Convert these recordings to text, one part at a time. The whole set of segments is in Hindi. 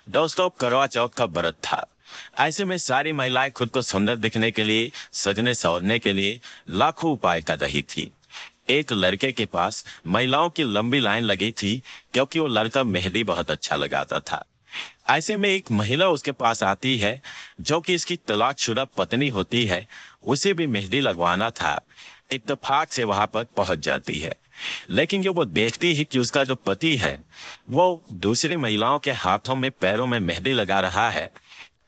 दोस्तों, करवा चौथ का व्रत था। ऐसे में सारी महिलाएं खुद को सुंदर दिखने के लिए, सजने संवरने के लिए लाखों उपाय कर रही थी। एक लड़के के पास महिलाओं की लंबी लाइन लगी थी, क्योंकि वो लड़का मेहंदी बहुत अच्छा लगाता था। ऐसे में एक महिला उसके पास आती है, जो कि इसकी तलाकशुदा पत्नी होती है। उसे भी मेहंदी लगवाना था। इत्तेफाक से वहां पर पहुंच जाती है। लेकिन जब वो देखती है कि उसका जो पति है वो दूसरी महिलाओं के हाथों में पैरों में मेहंदी लगा रहा है,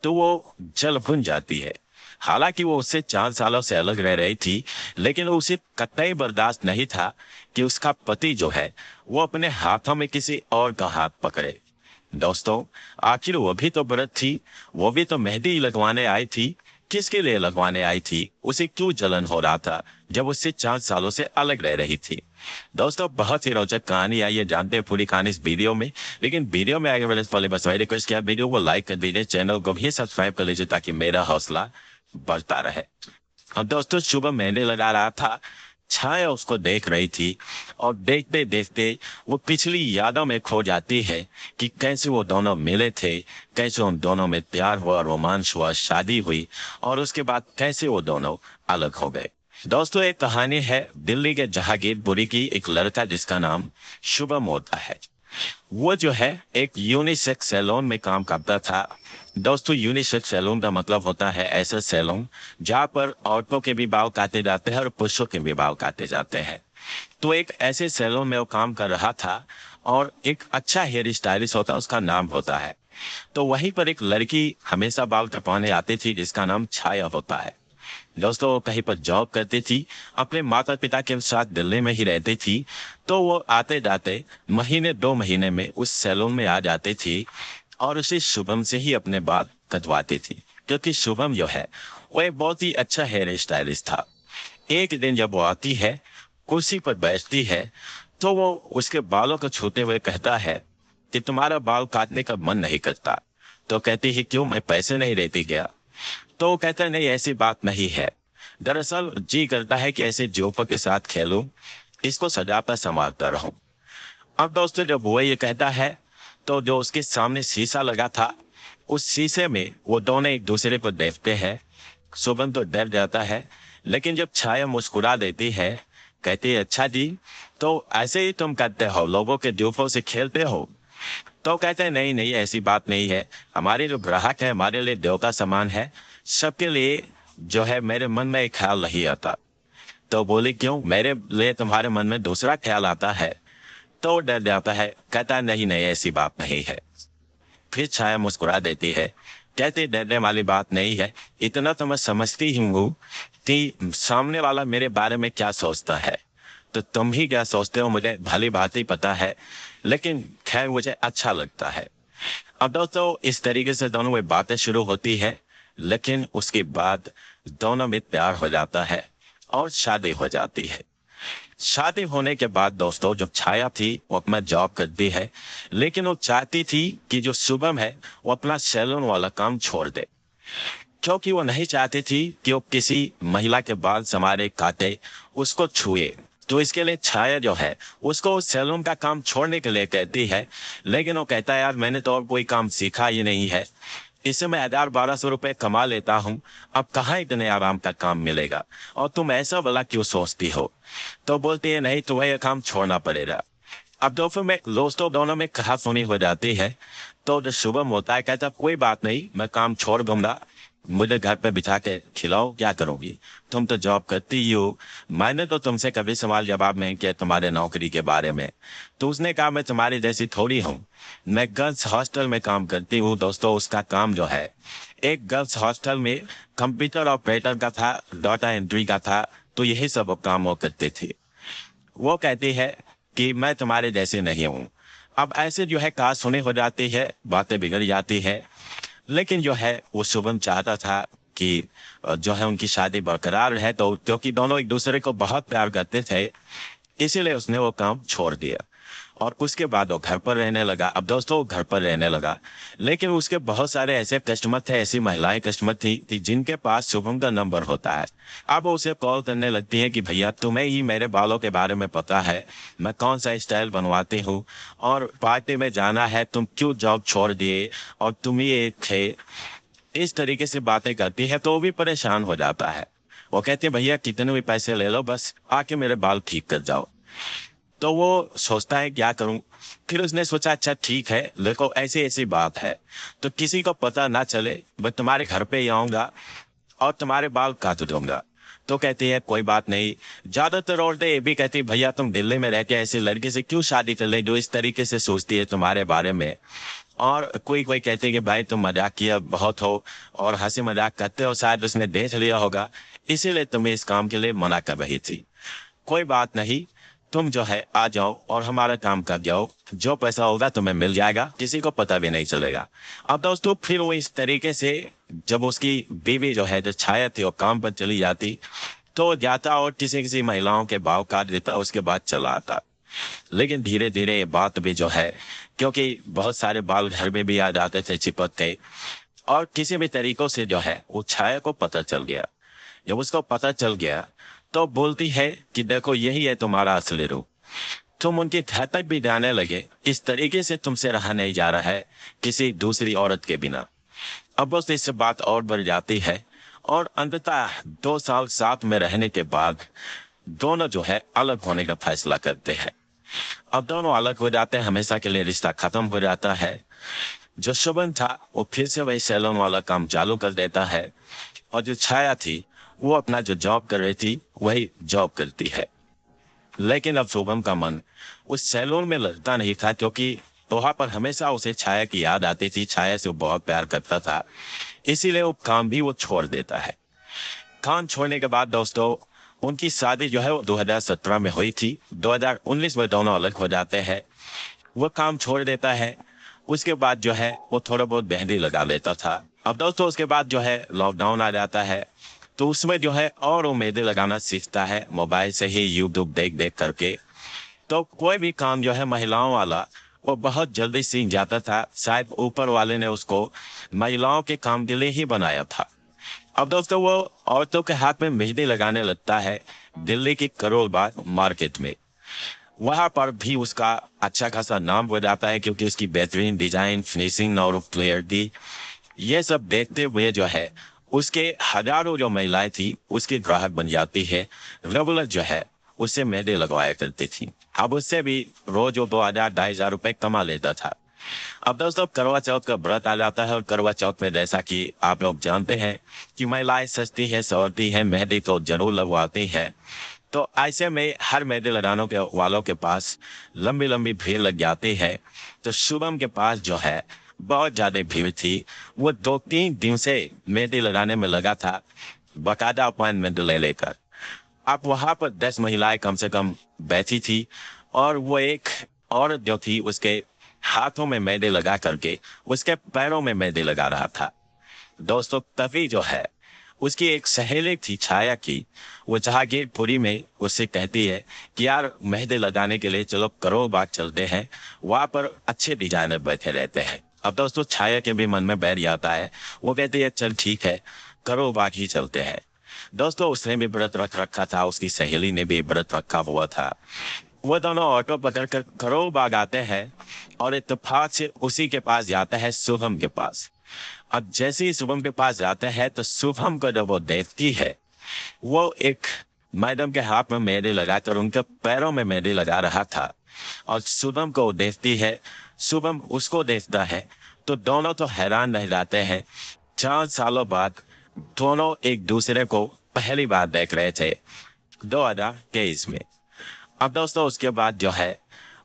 तो वो जल भुन जाती है। हालांकि वो उससे 4 सालों से अलग रह रही थी, लेकिन उसे कतई बर्दाश्त नहीं था कि उसका पति जो है वो अपने हाथों में किसी और का हाथ पकड़े। दोस्तों, आखिर वो भी तो व्रत थी, वो भी तो मेहंदी लगवाने आई थी। किसके लिए लगवाने आई थी? उसे क्यों जलन हो रहा था जब उससे 4 सालों से अलग रह रही थी? दोस्तों, बहुत ही रोचक कहानी है, ये जानते हैं पूरी कहानी इस वीडियो में। लेकिन वीडियो में आगे बढ़ने से पहले बस वही रिक्वेस्ट किया, वीडियो को लाइक कर दीजिए, चैनल को भी सब्सक्राइब कर लीजिए ताकि मेरा हौसला बढ़ता रहे। और दोस्तों, सुबह मेहंदी लगा रहा था। छाया उसको देख रही थी और देखते देखते वो पिछली यादों में खो जाती है कि कैसे वो दोनों मिले थे, कैसे उन दोनों में प्यार हुआ, रोमांस हुआ, शादी हुई और उसके बाद कैसे वो दोनों अलग हो गए। दोस्तों, एक कहानी है दिल्ली के जहांगीरपुरी की। एक लड़का जिसका नाम शुभम होता है, वो जो है एक यूनिसेक्स सैलून में काम करता था। दोस्तों, यूनिसेक्स सैलून का मतलब होता है ऐसा सैलून जहाँ पर औरतों के भी बाल काटे जाते हैं और पुरुषों के भी बाल काटे जाते हैं। तो एक ऐसे सैलून में वो काम कर रहा था और एक अच्छा हेयर स्टाइलिस्ट होता है, उसका नाम होता है। तो वहीं पर एक लड़की हमेशा बाल कटवाने आती थी जिसका नाम छाया होता है। दोस्तों, वो कहीं पर जॉब करती थी, अपने माता पिता के साथ दिल्ली में ही रहती थी। तो वो आते जाते महीने 2 महीने में उस सैलून में आ जाती थी और उसे शुभम से ही अपने बाल कटवाती थी, क्योंकि शुभम जो है वो एक बहुत ही अच्छा हेयर स्टाइलिस्ट था। एक दिन जब वो आती है, कुर्सी पर बैठती है, तो वो उसके बालों को छूते हुए कहता है कि तुम्हारा बाल काटने का मन नहीं करता? तो कहती है, क्यों, मैं पैसे नहीं देती क्या? तो वो कहता है, नहीं, ऐसी बात नहीं है। दरअसल जी करता है कि ऐसे जोकों के साथ खेलूं, इसको सजाता संवारता रहूं। अब दोस्तों, जब वो ये कहता है, तो जो उसके सामने शीशा लगा था, उस शीशे में वो दोनों एक दूसरे को देखते हैं। शुभम तो डर जाता है, लेकिन जब छाया मुस्कुरा देती है, कहती है, अच्छा जी, तो ऐसे ही तुम करते हो, लोगों के जोकों से खेलते हो? तो कहते हैं, नहीं नहीं, ऐसी बात नहीं है। हमारे जो ग्राहक है हमारे लिए देवता समान है। सबके लिए जो है मेरे मन में एक ख्याल नहीं आता। तो बोली, क्यों, मेरे लिए तुम्हारे मन में दूसरा ख्याल आता है? तो वो डर जाता है, कहता है, नहीं नहीं, ऐसी बात नहीं है। फिर छाया मुस्कुरा देती है, कहती, डरने वाली बात नहीं है। इतना तो मैं समझती ही हूँ कि सामने वाला मेरे बारे में क्या सोचता है। तो तुम ही क्या सोचते हो मुझे भली भांति पता है, लेकिन खैर मुझे अच्छा लगता है। अब दोस्तों, इस तरीके से दोनों में बातें शुरू होती है, लेकिन उसके बाद दोनों में प्यार हो जाता है और शादी हो जाती है। शादी होने के बाद दोस्तों, जो छाया थी वो अपना जॉब करती है, लेकिन वो चाहती थी कि जो शुभम है वो अपना सैलून वाला काम छोड़ दे, क्योंकि वो नहीं चाहती थी कि वो किसी महिला के बाल संवारे, काटे, उसको छुए। तो इसके लिए छाया जो है उसको उस सैलून का काम छोड़ने के लिए कहती है। लेकिन वो कहता है, यार, मैंने तो और कोई काम सीखा ही नहीं है, इससे मैं 1000-1200 रुपए कमा लेता हूँ, अब कहाँ इतने आराम का काम मिलेगा, और तुम ऐसा भला क्यों सोचती हो? तो बोलती है, नहीं, तुम्हें यह काम छोड़ना पड़ेगा। अब दोपहर में दोस्तों दोनों में कहा सुनी हो जाती है। तो जो शुभम होता है कहता है, कोई बात नहीं, मैं काम छोड़ दूंगा, मुझे घर पे बिठा के खिलाओ, क्या करोगी? तुम तो जॉब करती ही हो, मैंने तो तुमसे कभी सवाल जवाब नहीं किया तुम्हारे नौकरी के बारे में। तो उसने कहा, मैं तुम्हारी जैसी थोड़ी हूँ, मैं गर्ल्स हॉस्टल में काम करती हूँ। दोस्तों, उसका काम जो है एक गर्ल्स हॉस्टल में कंप्यूटर ऑपरेटर का था, डाटा एंट्री का था। तो यही सब काम वो करते थे। वो कहती है कि मैं तुम्हारे जैसे नहीं हूँ। अब ऐसे जो है कहा सुनी हो जाती है, बातें बिगड़ जाती है। लेकिन जो है वो शुभम चाहता था कि जो है उनकी शादी बरकरार रहे, तो क्योंकि दोनों एक दूसरे को बहुत प्यार करते थे, इसीलिए उसने वो काम छोड़ दिया। और उसके बाद वो घर पर रहने लगा। अब दोस्तों वो घर पर रहने लगा, लेकिन उसके बहुत सारे ऐसे कस्टमर थे, ऐसी महिलाएं कस्टमर थी जिनके पास शुभम का नंबर होता है। अब वो उसे कॉल करने लगती है कि भैया तुम्हें ही मेरे बालों के बारे में पता है, मैं कौन सा स्टाइल बनवाती हूँ, और पार्टी में जाना है, तुम क्यों जॉब छोड़ दिए, और तुम ही एक थे। इस तरीके से बातें करती है तो वो भी परेशान हो जाता है। वो कहती है भैया कितने भी पैसे ले लो, बस आके मेरे बाल ठीक कर जाओ। तो वो सोचता है क्या करूं। फिर उसने सोचा अच्छा ठीक है, देखो ऐसी ऐसी बात है, तो किसी को पता ना चले, मैं तुम्हारे घर पे ही आऊंगा और तुम्हारे बाल काट दूंगा। तो कहती है कोई बात नहीं। ज्यादातर औरतें ये भी कहती है भैया तुम दिल्ली में रह के ऐसी लड़की से क्यों शादी कर ले जो इस तरीके से सोचती है तुम्हारे बारे में। और कोई कोई कहते हैं कि भाई तुम मजाकिया बहुत हो और हंसी मजाक करते हो, शायद उसने देख लिया होगा इसीलिए तुम्हें इस काम के लिए मना कर रही थी। कोई बात नहीं, तुम जो है आ जाओ और हमारा काम कर जाओ, जो पैसा होगा तुम्हें मिल जाएगा, किसी को पता भी नहीं चलेगा। अब दोस्तों फिर वो इस तरीके से, जब उसकी बीवी जो है जो छाया थी वो काम पर चली जाती, तो जाता और किसी किसी महिलाओं के भाव काट देता, उसके बाद चला आता। लेकिन धीरे धीरे ये बात भी जो है, क्योंकि बहुत सारे बाल घर में भी आ जाते थे, चिपकते, और किसी भी तरीकों से जो है वो छाया को पता चल गया। जब उसको पता चल गया तो बोलती है कि देखो यही है तुम्हारा असली रूप, तुम उनकी घर तक भी जाने लगे, इस तरीके से तुमसे रहा नहीं जा रहा है किसी दूसरी औरत के बिना। अब बस इससे बात और बढ़ जाती है, और अंततः 2 साल साथ में रहने के बाद दोनों जो है अलग होने का फैसला करते हैं। अब दोनों अलग हो जाते हैं, हमेशा के लिए रिश्ता खत्म हो जाता है। जो शुभन था वो फिर से वही सैलून वाला काम चालू कर देता है, और जो छाया थी वो अपना जो जॉब कर रही थी वही जॉब करती है। लेकिन अब शुभम का मन उस सैलून में लगता नहीं था, क्योंकि वहां पर हमेशा उसे छाया की याद आती थी, छाया से वो बहुत प्यार करता था, इसीलिए वो काम भी वो छोड़ देता है। काम छोड़ने के बाद दोस्तों उनकी शादी जो है वो 2017 में हुई थी। 2019 में दोनों अलग हो जाते हैं। वो काम छोड़ देता है, उसके बाद जो है वो थोड़ा बहुत मेहंदी लगा लेता था। अब दोस्तों उसके बाद जो है लॉकडाउन आ जाता है, तो उसमें जो है और वो मेहंदी लगाना सीखता है मोबाइल से ही, यूट्यूब देख देख करके। तो कोई भी काम जो है महिलाओं वाला वो बहुत जल्दी सीख जाता था, शायद ऊपर वाले ने उसको महिलाओं के काम के लिए ही बनाया था। अब दोस्तों वो औरतों के हाथ में मेहंदी लगाने लगता है दिल्ली की करोल बाग मार्केट में। वहां पर भी उसका अच्छा खासा नाम हो जाता है, क्योंकि उसकी बेहतरीन डिजाइन, फिनिशिंग और क्लियरिटी, ये सब देखते हुए जो है उसके हजारों जो महिलाएं थी उसकी ग्राहक बन जाती है। रेगुलर जो है उससे मेहंदी लगवाया करती थी। अब उससे भी रोज वो 2,000 2,500 रुपए कमा लेता था। अब दोस्तों करवा चौथ का व्रत आ जाता है, और करवा चौथ में जैसा कि आप लोग जानते हैं कि महिलाएं सस्ती है, सवरती है, मेहंदी तो जरूर लगवाती है। तो ऐसे में हर मेहंदी लगाने के वालों के पास लंबी लंबी भीड़ लग जाती है। तो शुभम के पास जो है बहुत ज्यादा भीड़ थी। वो 2-3 दिन से मेहंदी लगाने में लगा था, बकायदा अपॉइंटमेंट ले लेकर। अब वहां पर 10 महिलाएं कम से कम बैठी थी, और वो एक औरत जो थी उसके हाथों में मेहंदी लगा करके उसके पैरों में मेहंदी लगा रहा था। दोस्तों तभी जो है उसकी एक सहेली थी छाया की, वो जहांगीरपुरी में उससे कहती है कि यार मेहंदी लगाने के लिए चलो करोल बाग चलते हैं, वहां पर अच्छे डिजाइनर बैठे रहते हैं। अब दोस्तों छाया के भी मन में बैठ जाता है, वो कहती है चल ठीक है करोल बाग ही चलते हैं। दोस्तों उसने भी व्रत रख रखा था, उसकी सहेली ने भी व्रत रखा हुआ था। वो दोनों ऑटो पकड़ कर करोल बाग आते हैं, और इत्तेफाक से उसी के पास जाता है शुभम के पास। अब जैसे ही शुभम के पास जाता है तो शुभम को जब वो देखती है, वो एक मैडम के हाथ में मेहंदी लगाकर उनके पैरों में मेहंदी लगा रहा था, और शुभम को वो देखती है, शुभम उसको देखता है, तो दोनों तो हैरान रह जाते हैं। 4 सालों बाद दोनों एक दूसरे को पहली बार देख रहे थे 2023 में। अब दोस्तों उसके बाद जो है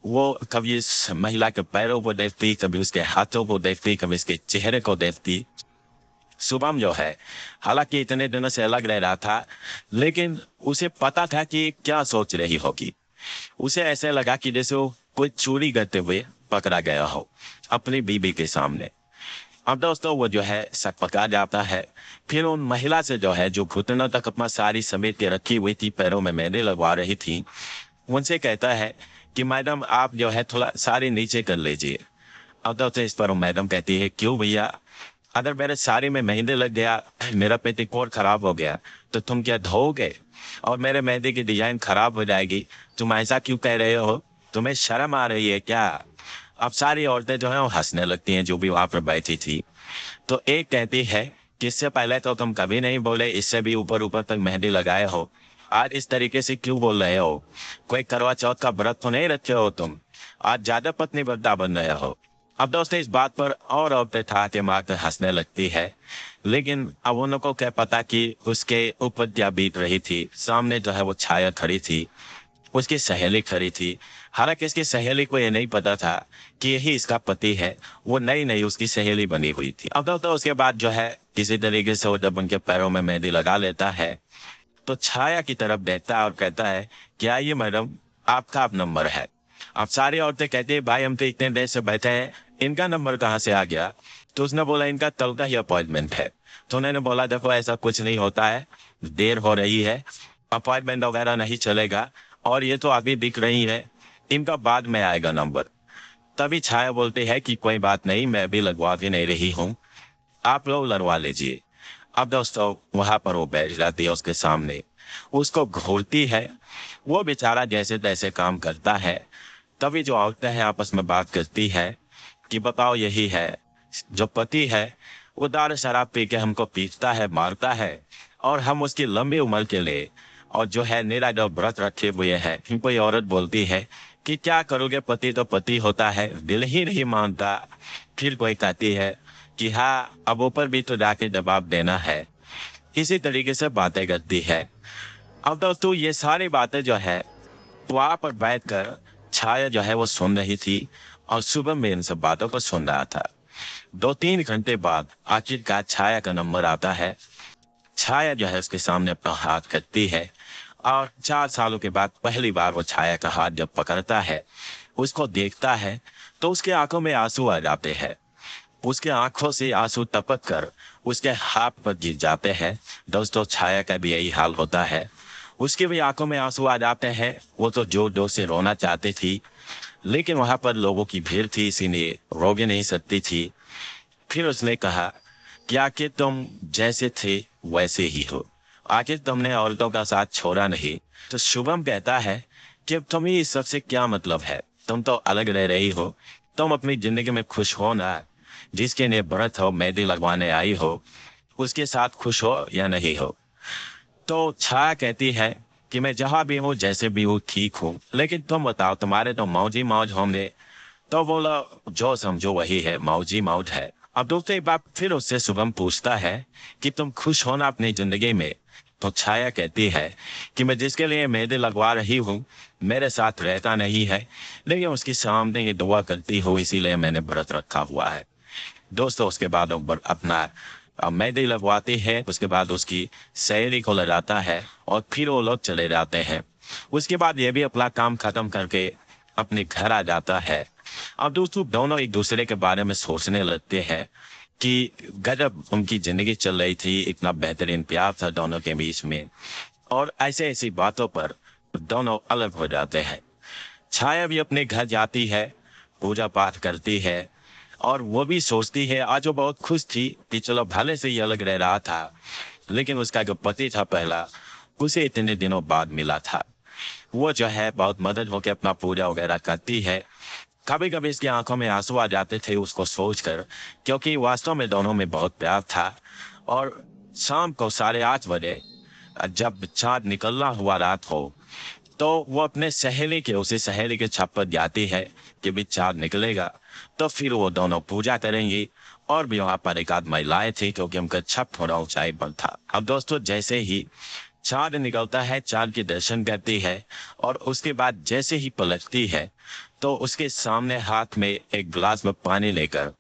वो कभी इस महिला के पैरों को देखती, कभी उसके हाथों को देखती, कभी इसके चेहरे को देखती। शुभम जो है हालांकि इतने दिनों से अलग रह रहा था, लेकिन उसे पता था कि क्या सोच रही होगी। उसे ऐसे लगा कि जैसे वो कोई चोरी करते हुए पकड़ा गया हो अपनी बीबी के सामने। अब दोस्तों वो जो है शक पकड़ा जाता है। फिर उन महिला से जो है जो घुटनों तक अपना सारी समेट के रखी हुई थी, पैरों में मेहंदी लगवा रही थी, उनसे कहता है कि मैडम आप जो है थोड़ा साड़ी नीचे कर लीजिए। अब तो इस पर मैडम कहती है क्यों भैया, अगर मेरे साड़ी में मेहंदी लग गया, मेरा पेटीकोट खराब हो गया, तो तुम क्या धोओगे? और मेरे मेहंदी की डिजाइन खराब हो जाएगी, तुम ऐसा क्यों कह रहे हो? तुम्हें शर्म आ रही है क्या? अब सारी औरतें जो है वो हंसने लगती हैं जो भी वहां पर बैठी थी। तो एक कहती है कि इससे पहले तो तुम कभी नहीं बोले, इससे भी ऊपर ऊपर तक मेहंदी लगाए हो, आज इस तरीके से क्यों बोल रहे हो? कोई करवा चौथ का व्रत तो नहीं रखे हो तुम? आज ज्यादा पत्नी व्रता बन रहे हो। अब दोस्तों इस बात पर और औरतें ठाके मारकर हंसने लगती है, लेकिन अब उन लोगों को क्या पता कि उसके ऊपर क्या बीत रही थी। सामने जो है वो छाया खड़ी थी, उसकी सहेली खड़ी थी। हालांकि इसकी सहेली को ये नहीं पता था कि यही इसका पति है, वो नई नई उसकी सहेली बनी हुई थी। अब तो उसके बाद जो है किसी तरीके से वो जब उनके पैरों में मेहंदी लगा लेता है, तो छाया की तरफ देखता है और कहता है क्या ये मैडम आपका अब नंबर है? अब सारी औरतें कहती है भाई हम तो इतने देर से बैठे हैं, इनका नंबर कहाँ से आ गया? तो उसने बोला इनका कल का ही अपॉइंटमेंट है। तो उन्होंने बोला देखो ऐसा कुछ नहीं होता है, देर हो रही है, अपॉइंटमेंट वगैरह नहीं चलेगा, और ये तो अभी दिख रही है, इनका बाद में आएगा नंबर। तभी छाया बोलती है कि कोई बात नहीं, मैं भी लगवा भी नहीं रही हूँ, आप लोग लगवा लीजिए। अब दोस्तों वहां पर वो बैठ जाती है उसके सामने, उसको घूरती है, वो बेचारा जैसे तैसे काम करता है। तभी जो औरतें हैं आपस में बात करती है कि बताओ यही है जो पति है, वो दारू शराब पी के हमको पीटता है, मारता है, और हम उसकी लंबी उम्र के लिए और जो है निरा जो व्रत रखे हुए हैं। कोई औरत बोलती है कि क्या करोगे, पति तो पति होता है, दिल ही नहीं मानता। फिर कोई कहती है कि हाँ अब ऊपर भी तो जाके जवाब देना है। इसी तरीके से बातें करती है। अब दोस्तों ये सारी बातें जो है वहां पर बैठकर छाया जो है वो सुन रही थी, और सुबह में इन सब बातों को सुन रहा था। 2-3 घंटे बाद आखिरकार छाया का नंबर आता है। छाया जो है उसके सामने अपना हाथ रखती है, और 4 सालों के बाद पहली बार वो छाया का हाथ जब पकड़ता है, उसको देखता है, तो उसके आंखों में आंसू आ जाते हैं। उसके आंखों से आंसू टपक कर उसके हाथ पर गिर जाते हैं। दोस्तों छाया का भी यही हाल होता है, उसकी भी आंखों में आंसू आ जाते हैं। वो तो जोर जोर से रोना चाहती थी, लेकिन वहां पर लोगों की भीड़ थी, इसीलिए रो भी नहीं सकती थी। फिर उसने कहा कि आखिर तुम जैसे थे वैसे ही हो, आखिर तुमने औरतों का साथ छोड़ा नहीं। तो शुभम कहता है कि अब तुम्हें इस सब से क्या मतलब है, तुम तो अलग रह रही हो, तुम अपनी जिंदगी में खुश हो ना, जिसके लिए व्रत हो मेहंदी लगवाने आई हो उसके साथ खुश हो या नहीं हो। तो छाया कहती है कि मैं जहां भी हूँ जैसे भी हूँ ठीक हूँ, लेकिन तुम बताओ तुम्हारे तो मौजी मौज होंगे। तो बोला जो समझो वही है, मौजी मौज है। अब दूसरी बात फिर उससे शुभम पूछता है कि तुम खुश हो ना अपनी जिंदगी में? तो छाया कहती है कि मैं जिसके लिए मेहंदी लगवा रही हूँ मेरे साथ रहता नहीं है, लेकिन उसकी सामने ये दुआ करती हूँ, इसीलिए मैंने व्रत रखा हुआ है। दोस्तों उसके बाद वो अपना मेहंदी लगवाती है, उसके बाद उसकी सहेली को लगाता है, और फिर वो लोग चले जाते हैं। उसके बाद ये भी अपना काम खत्म करके अपने घर आ जाता है। अब दोस्तों दोनों एक दूसरे के बारे में सोचने लगते हैं कि गजब उनकी जिंदगी चल रही थी, इतना बेहतरीन प्यार था दोनों के बीच में, और ऐसे ऐसी बातों पर दोनों अलग हो जाते हैं। छाया भी अपने घर जाती है, पूजा पाठ करती है, और वो भी सोचती है, आज वो बहुत खुश थी कि चलो भले से ही अलग रह रहा था, लेकिन उसका जो पति था पहला, उसे इतने दिनों बाद मिला था। वो जो है बहुत मदद होकर अपना पूजा वगैरह करती है। कभी कभी इसकी आंखों में आंसू आ जाते थे उसको सोचकर, क्योंकि वास्तव में दोनों में बहुत प्यार था। और शाम को 8:30 बजे जब चाँद निकलना हुआ रात हो, तो वो अपने सहेली के उसी सहेली के छत पर जाती है कि भी चाँद निकलेगा तो फिर वो दोनों पूजा करेंगी। और भी वहां पर एक आध महिलाएं थी क्योंकि उनका छत थोड़ा ऊंचाई पर था। अब दोस्तों जैसे ही चाँद निकलता है, चाँद के दर्शन करती है, और उसके बाद जैसे ही पलटती है तो उसके सामने हाथ में एक गिलास में पानी लेकर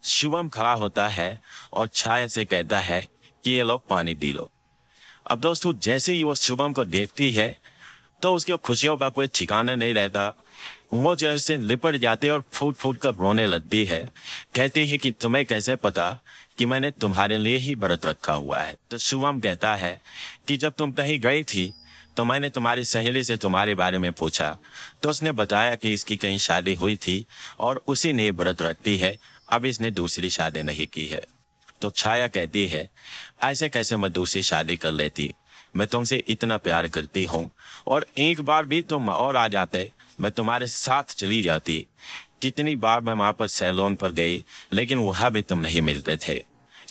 शुभम खड़ा होता है, और छाया से कहता है कि ये लो पानी पी लो। अब दोस्तों जैसे ही वो शुभम को देखती है तो उसकी खुशियों का कोई ठिकाना नहीं रहता। वो जैसे लिपट जाती है और फूट फूट कर रोने लगती है। कहती है कि तुम्हें कैसे पता कि मैंने तुम्हारे लिए ही व्रत रखा हुआ है? तो शुभम कहता है कि जब तुम कहीं गई थी तो मैंने तुम्हारी सहेली से तुम्हारे बारे में पूछा, तो उसने बताया कि इसकी कहीं शादी हुई थी और उसी ने व्रत रखती है, अब इसने दूसरी शादी नहीं की है। तो छाया कहती है, ऐसे कैसे मैं दूसरी शादी कर लेती? मैं तुमसे इतना प्यार करती हूँ और एक बार भी तुम और आ जाते, मैं तुम्हारे साथ चली जाती। कितनी बार मैं वहां पर सैलून पर गई, लेकिन वहां भी तुम नहीं मिलते थे।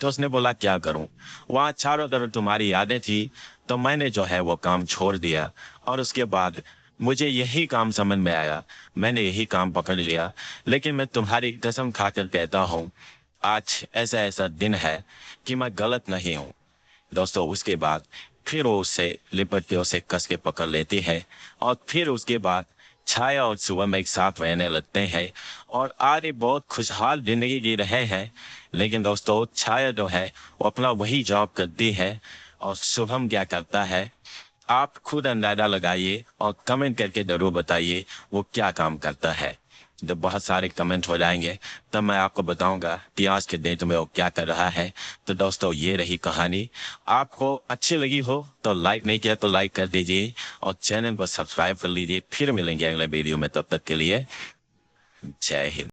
तो उसने बोला क्या करूं, वहां चारों तरफ तुम्हारी यादें थी, तो मैंने जो है वो काम छोड़ दिया और उसके बाद मुझे यही काम समझ में आया, मैंने यही काम पकड़ लिया। लेकिन मैं तुम्हारी कसम खाकर कहता हूँ, आज ऐसा ऐसा दिन है कि मैं गलत नहीं हूँ। दोस्तों उसके बाद फिर वो उससे लिपट के उसे कस के पकड़ लेती है और फिर उसके बाद छाया और शुभम एक साथ रहने लगते हैं और आगे बहुत खुशहाल जिंदगी जी रहे हैं। लेकिन दोस्तों छाया जो है वो अपना वही जॉब करती है और शुभम क्या करता है, आप खुद अंदाजा लगाइए और कमेंट करके जरूर बताइए वो क्या काम करता है। जब बहुत सारे कमेंट हो जाएंगे तब मैं आपको बताऊंगा कि आज के डेट में वो क्या कर रहा है। तो दोस्तों ये रही कहानी, आपको अच्छी लगी हो तो लाइक नहीं किया तो लाइक कर दीजिए और चैनल को सब्सक्राइब कर लीजिए। फिर मिलेंगे अगले वीडियो में, तब तक के लिए जय हिंद।